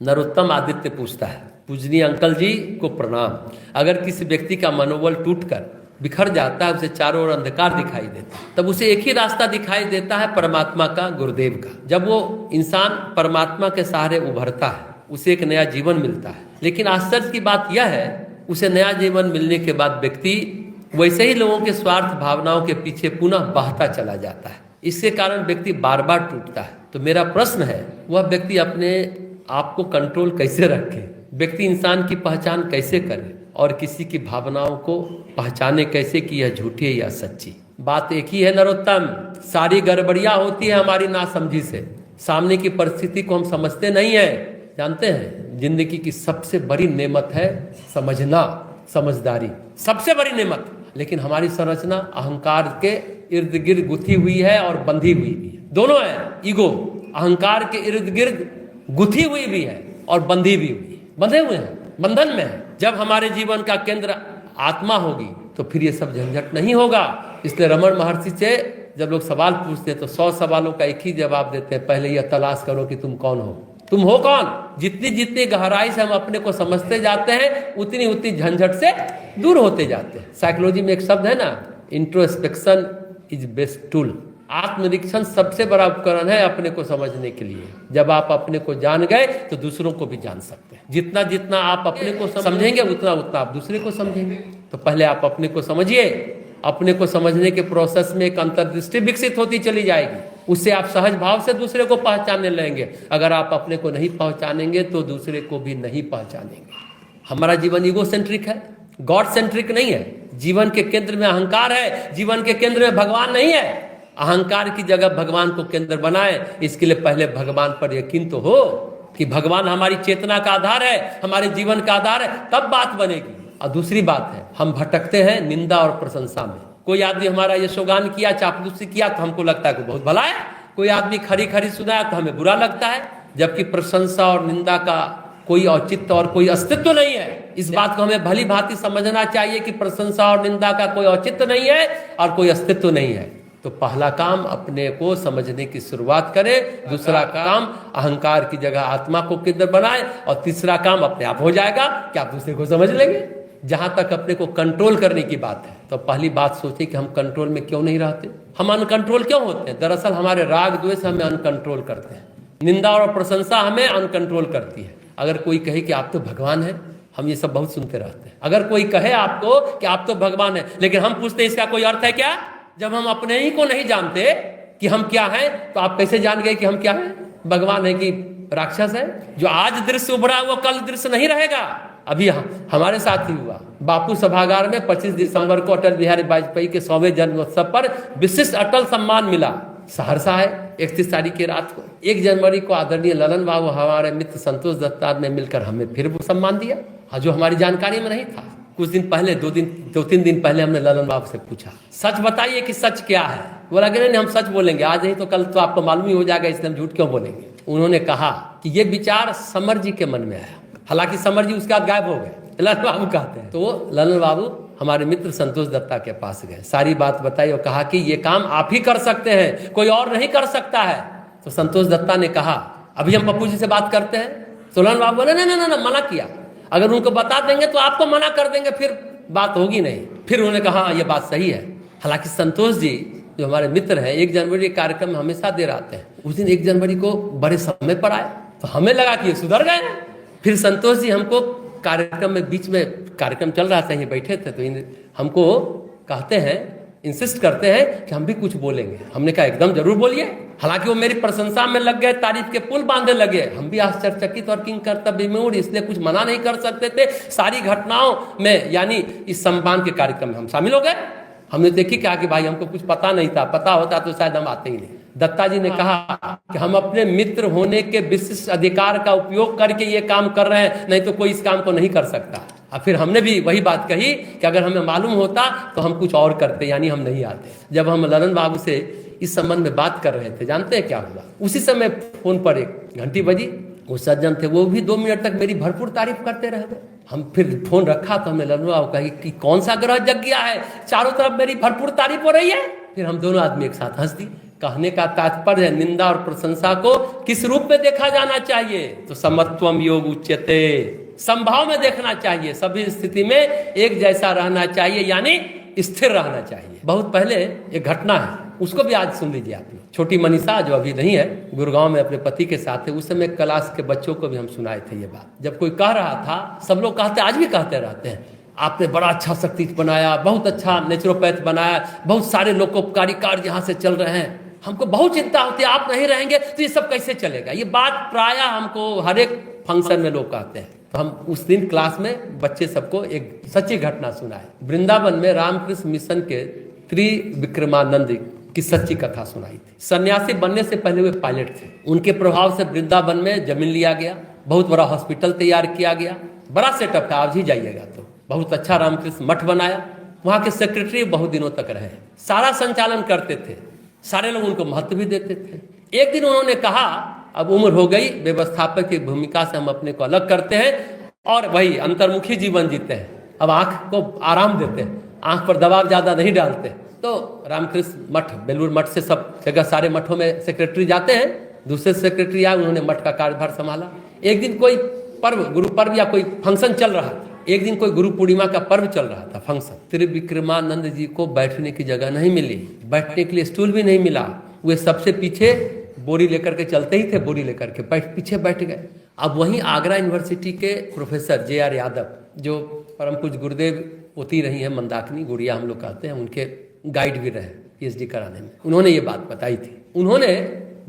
नरोत्तम आदित्य पूछता है, पूजनीय अंकल जी को प्रणाम। अगर किसी व्यक्ति का मनोबल टूटकर बिखर जाता है, उसे चारों ओर अंधकार दिखाई देता है, तब उसे एक ही रास्ता दिखाई देता है, परमात्मा का, गुरुदेव का। जब वो इंसान परमात्मा के सहारे उभरता है, उसे एक नया जीवन मिलता है। लेकिन आश्चर्य की बात यह है, उसे नया जीवन मिलने के बाद व्यक्ति वैसे ही लोगों के स्वार्थ भावनाओं के पीछे पुनः बहता चला जाता है। इसके कारण व्यक्ति बार बार टूटता है। तो मेरा प्रश्न है, वह व्यक्ति अपने आप को कंट्रोल कैसे रखे? व्यक्ति इंसान की पहचान कैसे करे और किसी की भावनाओं को पहचाने कैसे कि यह झूठी है या सच्ची? बात एक ही है नरोत्तम, सारी गड़बड़ियां होती है हमारी नासमझी से। सामने की परिस्थिति को हम समझते नहीं है। जानते हैं, जिंदगी की सबसे बड़ी नेमत है समझना, समझदारी, सबसे बड़ी नेमत। लेकिन हमारी संरचना अहंकार के इर्द गिर्द गुथी हुई है और बंधी हुई भी है। दोनों है, ईगो अहंकार के इर्द गिर्द गुथी हुई भी है और बंधी भी हुई है, बंधे हुए हैं, बंधन में है। जब हमारे जीवन का केंद्र आत्मा होगी तो फिर ये सब झंझट नहीं होगा। इसलिए रमण महर्षि से जब लोग सवाल पूछते हैं तो 100 सवालों का एक ही जवाब देते हैं, पहले यह तलाश करो कि तुम कौन हो। तुम हो कौन? जितनी जितनी गहराई से हम अपने को समझते जाते हैं, उतनी उतनी झंझट से दूर होते जाते हैं। साइकोलॉजी में एक शब्द है ना, इंट्रोस्पेक्शन इज बेस्ट टूल। आत्मनिरीक्षण सबसे बड़ा उपकरण है अपने को समझने के लिए। जब आप अपने को जान गए तो दूसरों को भी जान सकते हैं। जितना जितना आप अपने को समझेंगे उतना उतना आप दूसरे को समझेंगे। तो पहले आप अपने को समझिए। अपने को समझने के प्रोसेस में एक अंतर्दृष्टि विकसित होती चली जाएगी। उससे आप सहज भाव से दूसरे को पहचानने लगेंगे। अगर आप अपने को नहीं पहचानेंगे तो दूसरे को भी नहीं पहचानेंगे। हमारा जीवन ईगो सेंट्रिक है, गॉड सेंट्रिक नहीं है। जीवन के केंद्र में अहंकार है, जीवन के केंद्र में भगवान नहीं है। अहंकार की जगह भगवान को केंद्र बनाए। इसके लिए पहले भगवान पर यकीन तो हो कि भगवान हमारी चेतना का आधार है, हमारे जीवन का आधार है, तब बात बनेगी। और दूसरी बात है, हम भटकते हैं निंदा और प्रशंसा में। कोई आदमी हमारा यशोगान किया, चापलूसी किया तो हमको लगता है कि बहुत भला है। कोई आदमी खरी खरी सुनाया तो हमें बुरा लगता है। जबकि प्रशंसा और निंदा का कोई औचित्य और कोई अस्तित्व नहीं है। इस बात को हमें भली भांति समझना चाहिए कि प्रशंसा और निंदा का कोई औचित्य नहीं है और कोई अस्तित्व नहीं है। तो पहला काम अपने को समझने की शुरुआत करें, दूसरा काम अहंकार की जगह आत्मा को केंद्र बनाए, और तीसरा काम अपने आप हो जाएगा कि आप दूसरे को समझ लेंगे। जहां तक अपने को कंट्रोल करने की बात है, तो पहली बात सोचिए कि हम कंट्रोल में क्यों नहीं रहते। हम अनकंट्रोल क्यों होते हैं? दरअसल हमारे राग द्वेष हमें अनकंट्रोल करते हैं। निंदा और प्रशंसा हमें अनकंट्रोल करती है। अगर कोई कहे कि आप तो भगवान हैं, हम ये सब बहुत सुनते रहते हैं। अगर कोई कहे आपको कि आप तो भगवान हैं, लेकिन हम पूछते हैं इसका कोई अर्थ है क्या? जब हम अपने ही को नहीं जानते कि हम क्या हैं, तो आप कैसे जान गए कि हम क्या हैं? भगवान है कि राक्षस है? जो आज दृश्य उभरा वो कल दृश्य नहीं रहेगा। अभी हमारे साथ ही हुआ। बापू सभागार में 25 दिसंबर को अटल बिहारी वाजपेयी के 100वें जन्मोत्सव पर विशिष्ट अटल सम्मान मिला। सहरसा है, 31 तारीख की रात को। 1 जनवरी को आदरणीय ललन बाबू हमारे मित्र संतोष दत्ता ने मिलकर हमें फिर वो सम्मान दिया, जो हमारी जानकारी में नहीं था। कुछ दिन पहले, 2-3 दिन पहले हमने ललन बाबू से पूछा, सच बताइए कि सच क्या है? बोला कि नहीं, हम सच बोलेंगे, आज नहीं तो कल तो आपको मालूम ही हो जाएगा, इसलिए हम झूठ क्यों बोलेंगे। उन्होंने कहा कि ये विचार समर जी के मन में आया। हालांकि समर जी उसके बाद गायब हो गए, ललन बाबू कहते हैं। तो ललन बाबू हमारे मित्र संतोष दत्ता के पास गए, सारी बात बताई और कहा कि ये काम आप ही कर सकते हैं, कोई और नहीं कर सकता है। तो संतोष दत्ता ने कहा अभी हम पप्पू जी से बात करते हैं। तो ललन बाबू बोले ना, मना किया। अगर उनको बता देंगे तो आपको मना कर देंगे, फिर बात होगी नहीं। फिर उन्होंने कहा हाँ, ये बात सही है। हालांकि संतोष जी जो हमारे मित्र हैं, 1 जनवरी कार्यक्रम में हमेशा देर आते हैं। उस दिन 1 जनवरी को बड़े समय पर आए, तो हमें लगा कि ये सुधर गए। फिर संतोष जी हमको कार्यक्रम में, बीच में कार्यक्रम चल रहा था, ये बैठे थे, तो हमको कहते हैं, इंसिस्ट करते हैं कि हम भी कुछ बोलेंगे। हमने कहा एकदम जरूर बोलिए। हालांकि वो मेरी प्रशंसा में लग गए, तारीफ के पुल बांधने लगे। हम भी आश्चर्यचकित और किंग कर्तव्य में उड़, इसलिए कुछ मना नहीं कर सकते थे। सारी घटनाओं में, यानी इस सम्मान के कार्यक्रम में हम शामिल हो गए। हमने देखी क्या कि भाई हमको कुछ पता नहीं था, पता होता तो शायद हम आते ही नहीं। दत्ता जी ने कहा कि हम अपने मित्र होने के विशिष्ट अधिकार का उपयोग करके ये काम कर रहे हैं, नहीं तो कोई इस काम को नहीं कर सकता। और फिर हमने भी वही बात कही कि अगर हमें मालूम होता तो हम कुछ और करते, यानी हम नहीं आते। जब हम ललन बाबू से इस संबंध में बात कर रहे थे, जानते हैं क्या हुआ? उसी समय फोन पर एक घंटी बजी। वो सज्जन थे, वो भी 2 मिनट तक मेरी भरपूर तारीफ करते रह गए। हम फिर फोन रखा तो हमने ललन बाबू कही कि कौन सा ग्रह जग गया है, चारों तरफ मेरी भरपूर तारीफ हो रही है। फिर हम दोनों आदमी एक साथ हंस दिए। कहने का तात्पर्य है निंदा और प्रशंसा को किस रूप में देखा जाना चाहिए, तो समत्वम योग उच्यते, संभाव में देखना चाहिए, सभी स्थिति में एक जैसा रहना चाहिए, यानी स्थिर रहना चाहिए। बहुत पहले एक घटना है, उसको भी आज सुन लीजिए आप लोग। छोटी मनीषा जो अभी नहीं है, गुड़गांव में अपने पति के साथ है, उस समय क्लास के बच्चों को भी हम सुनाए थे ये बात। जब कोई कह रहा था, सब लोग कहते, आज भी कहते रहते हैं, आपने बड़ा अच्छा शक्ति बनाया, बहुत अच्छा नेचुरोपैथ बनाया, बहुत सारे लोकोपकारी कार्य यहाँ से चल रहे हैं, हमको बहुत चिंता होती है, आप नहीं रहेंगे तो ये सब कैसे चलेगा। ये बात प्रायः हमको हर एक फंक्शन में लोग कहते हैं। तो हम उस दिन क्लास में बच्चे सबको एक सच्ची घटना सुनाए। वृंदावन में रामकृष्ण मिशन के त्रिविक्रमानंद की सच्ची कथा सुनाई थी। सन्यासी बनने से पहले वे पायलट थे। उनके प्रभाव से वृंदावन में जमीन लिया गया, बहुत बड़ा हॉस्पिटल तैयार किया गया, बड़ा सेटअप है, आप ही जाइएगा तो। बहुत अच्छा रामकृष्ण मठ बनाया, वहाँ के सेक्रेटरी बहुत दिनों तक रहे, सारा संचालन करते थे, सारे लोग उनको महत्व भी देते थे। एक दिन उन्होंने कहा, अब उम्र हो गई, व्यवस्थापक की भूमिका से हम अपने को अलग करते हैं और वही अंतर्मुखी जीवन जीते हैं, अब आंख को आराम देते हैं, आंख पर दबाव ज्यादा नहीं डालते। तो रामकृष्ण मठ, बेलूर मठ से सब जगह सारे मठों में सेक्रेटरी जाते हैं, दूसरे सेक्रेटरी आए, उन्होंने मठ का कार्यभार संभाला। एक दिन कोई पर्व, गुरु पर्व या कोई फंक्शन चल रहा था, एक दिन कोई गुरु पूर्णिमा का पर्व चल रहा था, फंक्शन। त्रिविक्रमानंद जी को बैठने की जगह नहीं मिली, बैठने के लिए स्टूल भी नहीं मिला, वे सबसे पीछे बोरी लेकर के चलते ही थे, बोरी लेकर के पीछे बैठ गए। अब वहीं आगरा यूनिवर्सिटी के प्रोफेसर JR यादव, जो परम पूज्य गुरुदेव होती रही है, मंदाकिनी गुड़िया हम लोग कहते हैं, उनके गाइड भी रहे PhD कराने में, उन्होंने ये बात बताई थी। उन्होंने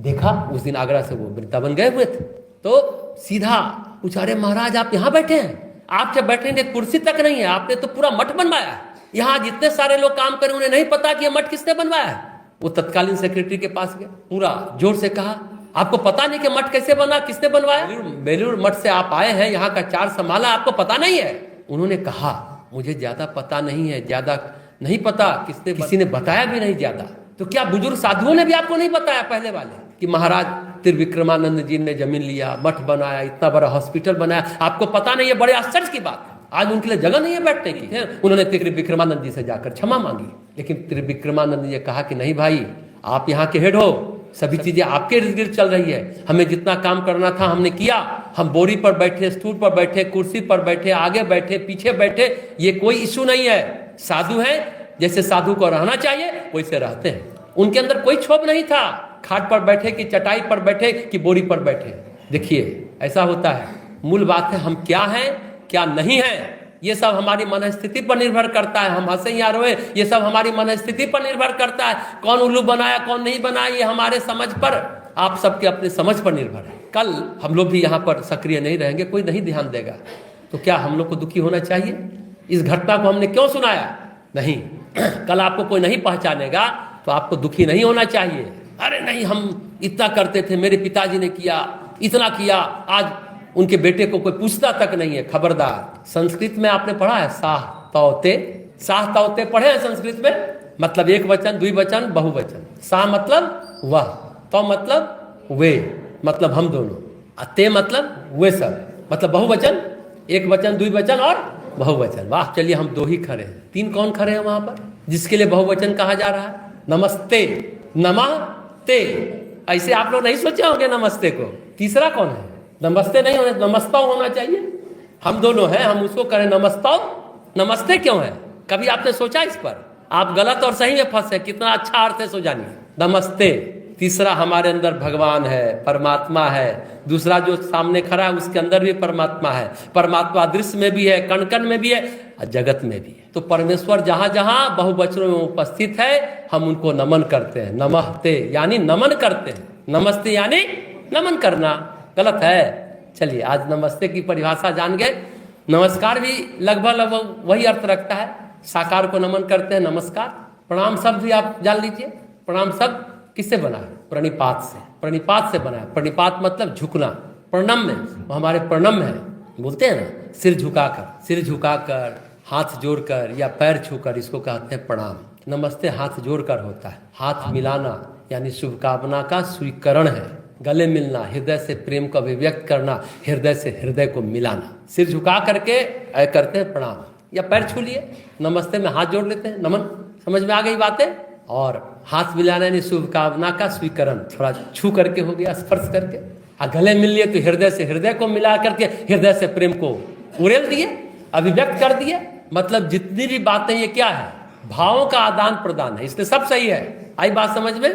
देखा, उस दिन आगरा से वो वृंदावन गए हुए थे, तो सीधा पूछा, अरे महाराज आप यहाँ बैठे हैं, आप जब बैठने के कुर्सी तक नहीं है, आपने तो पूरा मठ बनवाया है, यहाँ जितने सारे लोग काम करें उन्हें नहीं पता कि ये मठ किसने बनवाया है। वो तत्कालीन सेक्रेटरी के पास गया, पूरा जोर से कहा, आपको पता नहीं कि मठ कैसे बना, किसने बनवाया? बेलूर मठ से आप आए हैं, यहाँ का चार संभाला, आपको पता नहीं है? उन्होंने कहा, मुझे ज्यादा पता नहीं है, ज्यादा नहीं पता, किसी ने बताया भी नहीं ज्यादा। तो क्या बुजुर्ग साधुओं ने भी आपको नहीं बताया पहले वाले, कि महाराज त्रिविक्रमानंद जी ने जमीन लिया, मठ बनाया, इतना बड़ा हॉस्पिटल बनाया, आपको पता नहीं है? बड़े आश्चर्य की बात है, आज उनके लिए जगह नहीं है बैठने की। उन्होंने त्रिविक्रमानंद जी से जाकर क्षमा मांगी, लेकिन त्रिविक्रमानंद जी ने कहा कि नहीं भाई, आप यहाँ के हेड हो, सभी चीजें आपके इर्द गिर्द चल रही है, हमें जितना काम करना था हमने किया, हम बोरी पर बैठे, स्टूल पर बैठे, कुर्सी पर बैठे, आगे बैठे, पीछे बैठे, ये कोई इशू नहीं है। साधु है, जैसे साधु को रहना चाहिए वैसे रहते हैं, उनके अंदर कोई क्षोभ नहीं था, खाट पर बैठे कि चटाई पर बैठे कि बोरी पर बैठे। देखिए ऐसा होता है, मूल बात है हम क्या हैं क्या नहीं है, ये सब हमारी मनस्थिति पर निर्भर करता है। हम हंसे या रोए, ये सब हमारी मनस्थिति पर निर्भर करता है। कौन उल्लू बनाया कौन नहीं बनाया, ये हमारे समझ पर, आप सबके अपने समझ पर निर्भर है। कल हम लोग भी यहाँ पर सक्रिय नहीं रहेंगे, कोई नहीं ध्यान देगा, तो क्या हम लोग को दुखी होना चाहिए? इस घटना को हमने क्यों सुनाया? नहीं, कल आपको कोई नहीं पहचानेगा तो आपको दुखी नहीं होना चाहिए। अरे नहीं, हम इतना करते थे, मेरे पिताजी ने किया, इतना किया, आज उनके बेटे को कोई पूछता तक नहीं है। खबरदार, संस्कृत में आपने पढ़ा है साह तौते, साह तौते पढ़े हैं संस्कृत में? मतलब एक वचन, द्विवचन, बहुवचन। साह मतलब वह, तो मतलब वे, मतलब हम दोनों, ते मतलब वे सब, मतलब बहुवचन, एक वचन, द्विवचन और बहुवचन। वाह, चलिए हम दो ही खड़े हैं, तीन कौन खड़े हैं वहां पर जिसके लिए बहुवचन कहा जा रहा है? नमस्ते, नमस्ते, ऐसे आप लोग नहीं सोचे होंगे नमस्ते को। तीसरा कौन है? नमस्ते नहीं होने, नमस्ताओ होना चाहिए। हम दोनों हैं, हम उसको करें नमस्ताओ, नमस्ते क्यों है? कभी आपने सोचा इस पर? आप गलत और सही में फंसे, कितना अच्छा अर्थ है सो जानिए। नमस्ते। तीसरा, हमारे अंदर भगवान है, परमात्मा है। दूसरा जो सामने खड़ा है उसके अंदर भी परमात्मा है। परमात्मा दृश्य में भी है, कण कण में भी है और जगत में भी है। तो परमेश्वर जहां जहां बहुवचनों में उपस्थित है, हम उनको नमन करते हैं। नमस्ते यानी नमन करते हैं, नमस्ते यानी नमन करना। गलत है? चलिए आज नमस्ते की परिभाषा जान गए। नमस्कार भी लगभग वही अर्थ रखता है। साकार को नमन करते हैं, नमस्कार। प्रणाम शब्द भी आप जान लीजिए। प्रणाम शब्द किससे बना है? प्रणिपात से, प्रणिपात से बना है। प्रणिपात मतलब झुकना। प्रणम में, वो हमारे प्रणम है, बोलते हैं ना, सिर झुकाकर, हाथ जोड़कर या पैर छूकर, इसको कहते हैं प्रणाम। नमस्ते हाथ जोड़कर होता है। हाथ मिलाना यानी शुभकामना का स्वीकरण है। गले मिलना, हृदय से प्रेम को अभिव्यक्त करना, हृदय से हृदय को मिलाना। सिर झुका करके करते हैं प्रणाम, या पैर छू लिए, नमस्ते में हाथ जोड़ लेते हैं, नमन। समझ में आ गई बातें? और हाथ मिलाना यानी शुभकामना का स्वीकरण, थोड़ा छू करके हो गया, स्पर्श करके। गले मिल लिए तो हृदय से हृदय को मिला करके हृदय से प्रेम को उड़ेल दिए, अभिव्यक्त कर दिए। मतलब जितनी भी बातें ये क्या है, भावों का आदान प्रदान है, इसलिए सब सही है। आई बात समझ में?